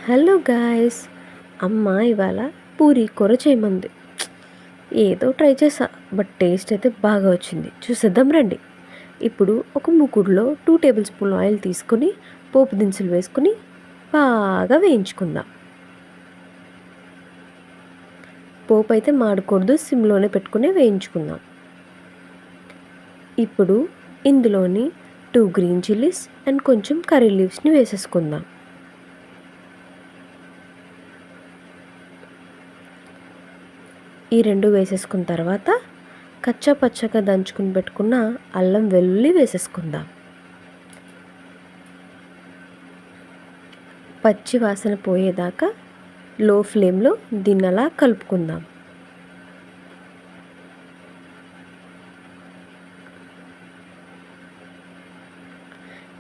Hello guys, అమ్మ ఇవాళ పూరి కూర చేయమంది. ఏదో ట్రై చేసా, బట్ టేస్ట్ అయితే బాగా వచ్చింది. చూసేద్దాం రండి. ఇప్పుడు ఒక మూకుడులో 2 టేబుల్ స్పూన్ ఆయిల్ తీసుకొని పోపు దినుసులు వేసుకుని బాగా వేయించుకుందాం. పోపు అయితే మాడకూడదు, సిమ్లోనే పెట్టుకుని వేయించుకుందాం. ఇప్పుడు ఇందులోని 2 గ్రీన్ చిల్లీస్ అండ్ కొంచెం కర్రీ లీవ్స్ని వేసేసుకుందాం. ఈ 2 వేసేసుకున్న తర్వాత కచ్చా పచ్చగా దంచుకుని పెట్టుకున్న అల్లం వెల్లుల్లి వేసేసుకుందాం. పచ్చి వాసన పోయేదాకా లో ఫ్లేమ్లో దీన్ని అలా కలుపుకుందాం.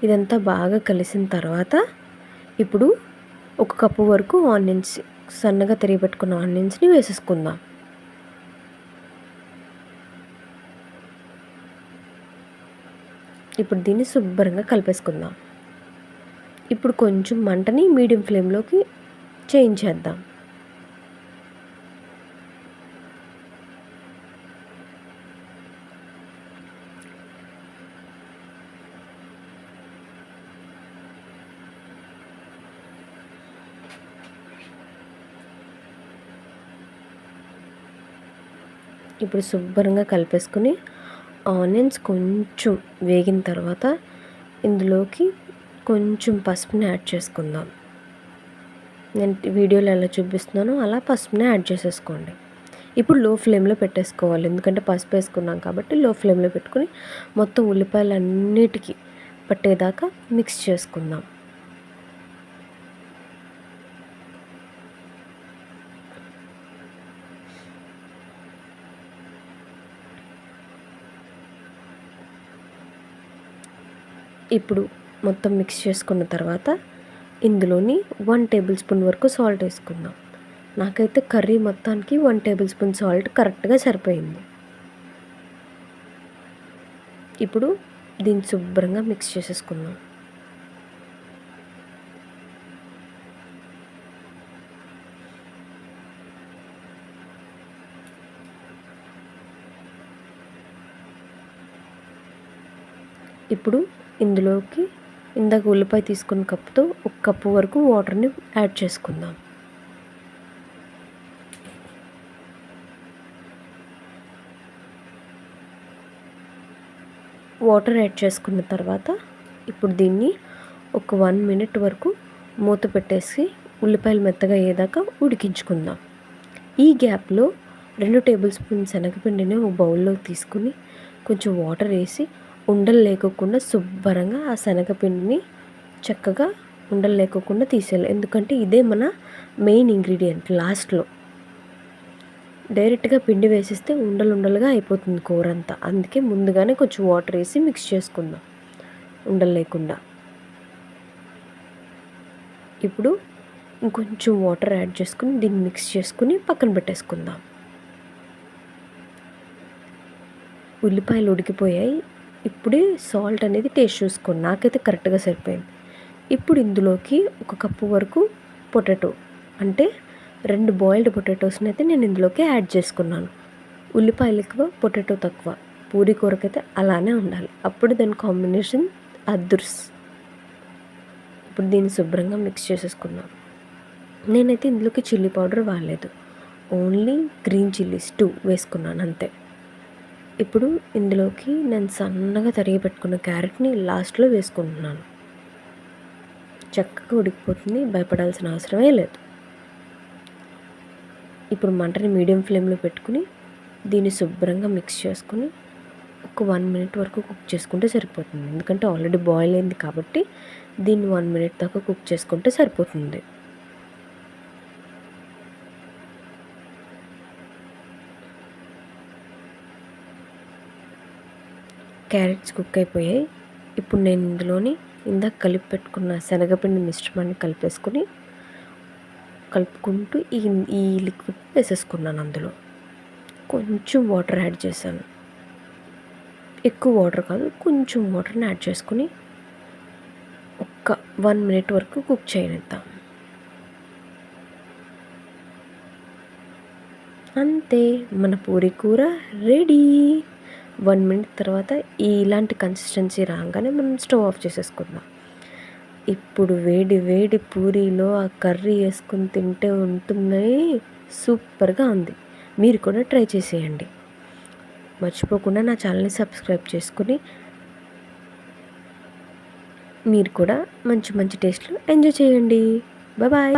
ఇదంతా బాగా కలిసిన తర్వాత ఇప్పుడు 1 కప్పు వరకు ఆనియన్స్, సన్నగా తరిగి పెట్టుకున్న ఆనియన్స్ని వేసేసుకుందాం. ఇప్పుడు దీన్ని శుభ్రంగా కలిపేసుకుందాం. ఇప్పుడు కొంచెం మంటని మీడియం ఫ్లేమ్లోకి చేంజ్ చేద్దాం. ఇప్పుడు శుభ్రంగా కలిపేసుకుని ఆనియన్స్ కొంచెం వేగిన తర్వాత ఇందులోకి కొంచెం పసుపుని యాడ్ చేసుకుందాం. నేను వీడియోలో ఎలా చూపిస్తున్నానో అలా పసుపుని యాడ్ చేసేసుకోండి. ఇప్పుడు లో ఫ్లేమ్లో పెట్టేసుకోవాలి, ఎందుకంటే పసుపు వేసుకున్నాం కాబట్టి లో ఫ్లేమ్లో పెట్టుకుని మొత్తం ఉల్లిపాయలు అన్నిటికీ పట్టేదాకా మిక్స్ చేసుకుందాం. ఇప్పుడు మొత్తం మిక్స్ చేసుకున్న తర్వాత ఇందులోని 1 టేబుల్ స్పూన్ వరకు సాల్ట్ వేసుకుందాం. నాకైతే కర్రీ మొత్తానికి 1 టేబుల్ స్పూన్ సాల్ట్ కరెక్ట్గా సరిపోయింది. ఇప్పుడు దీన్ని శుభ్రంగా మిక్స్ చేసేసుకుందాం. ఇప్పుడు ఇందులోకి ఇందాక ఉల్లిపాయ తీసుకున్న కప్పుతో 1 కప్పు వరకు వాటర్ని యాడ్ చేసుకుందాం. వాటర్ యాడ్ చేసుకున్న తర్వాత ఇప్పుడు దీన్ని ఒక 1 మినిట్ వరకు మూత పెట్టేసి ఉల్లిపాయలు మెత్తగా అయ్యేదాకా ఉడికించుకుందాం. ఈ గ్యాప్లో 2 టేబుల్ స్పూన్ శనగపిండిని ఒక బౌల్లోకి తీసుకుని కొంచెం వాటర్ వేసి ఉండలు లేకోకుండా శుభ్రంగా ఆ శనగపిండిని చక్కగా ఉండలు లేకోకుండా తీసేయాలి. ఎందుకంటే ఇదే మన మెయిన్ ఇంగ్రీడియంట్. లాస్ట్లో డైరెక్ట్గా పిండి వేసేస్తే ఉండలుగా అయిపోతుంది కూర అంతా. అందుకే ముందుగానే కొంచెం వాటర్ వేసి మిక్స్ చేసుకుందాం ఉండలు లేకుండా. ఇప్పుడు ఇంకొంచెం వాటర్ యాడ్ చేసుకుని దీన్ని మిక్స్ చేసుకుని పక్కన పెట్టేసుకుందాం. ఉల్లిపాయలు ఉడికిపోయాయి. ఇప్పుడే సాల్ట్ అనేది టేస్ట్ చూసుకోండి, నాకైతే కరెక్ట్గా సరిపోయింది. ఇప్పుడు ఇందులోకి 1 కప్పు వరకు పొటాటో, అంటే 2 బాయిల్డ్ పొటాటోస్ని అయితే నేను ఇందులోకి యాడ్ చేసుకున్నాను. ఉల్లిపాయలు ఎక్కువ, పొటాటో తక్కువ. పూరీ కూరకైతే అలానే ఉండాలి, అప్పుడు దాని కాంబినేషన్ అదుర్స్. ఇప్పుడు దీన్ని శుభ్రంగా మిక్స్ చేసేసుకున్నాను. నేనైతే ఇందులోకి చిల్లీ పౌడర్ వాడలేదు, ఓన్లీ గ్రీన్ చిల్లీస్ 2 వేసుకున్నాను అంతే. ఇప్పుడు ఇందులోకి నేను సన్నగా తరిగి పెట్టుకున్న క్యారెట్ని లాస్ట్లో వేసుకుంటున్నాను. చక్కగా ఉడికిపోతుంది, భయపడాల్సిన అవసరమే లేదు. ఇప్పుడు మంటని మీడియం ఫ్లేమ్లో పెట్టుకుని దీన్ని శుభ్రంగా మిక్స్ చేసుకుని ఒక 1 మినిట్ వరకు కుక్ చేసుకుంటే సరిపోతుంది. ఎందుకంటే ఆల్రెడీ బాయిల్ అయింది కాబట్టి దీన్ని 1 మినిట్ దాకా కుక్ చేసుకుంటే సరిపోతుంది. క్యారెట్స్ కుక్ అయిపోయాయి. ఇప్పుడు నేను ఇందులోని ఇందాక కలిపి పెట్టుకున్న శనగపిండి మిశ్రమాన్ని కలుపుకుంటూ ఈ లిక్విడ్ వేసేసుకున్నాను. అందులో కొంచెం వాటర్ యాడ్ చేశాను, ఎక్కువ వాటర్ కాదు, కొంచెం వాటర్ని యాడ్ చేసుకుని ఒక 1 మినిట్ వరకు కుక్ చేయనిద్దాం. అంతే, మన పూరీ కూర రెడీ. 1 మినిట్ తర్వాత ఇలాంటి కన్సిస్టెన్సీ రాగానే మనం స్టవ్ ఆఫ్ చేసేసుకుందాం. ఇప్పుడు వేడి వేడి పూరీలో ఆ కర్రీ వేసుకుని తింటే ఉంటున్నాయి, సూపర్గా ఉంది. మీరు కూడా ట్రై చేసేయండి. మర్చిపోకుండా నా ఛానల్ని సబ్స్క్రైబ్ చేసుకుని మీరు కూడా మంచి మంచి టేస్ట్లు ఎంజాయ్ చేయండి. బాయ్.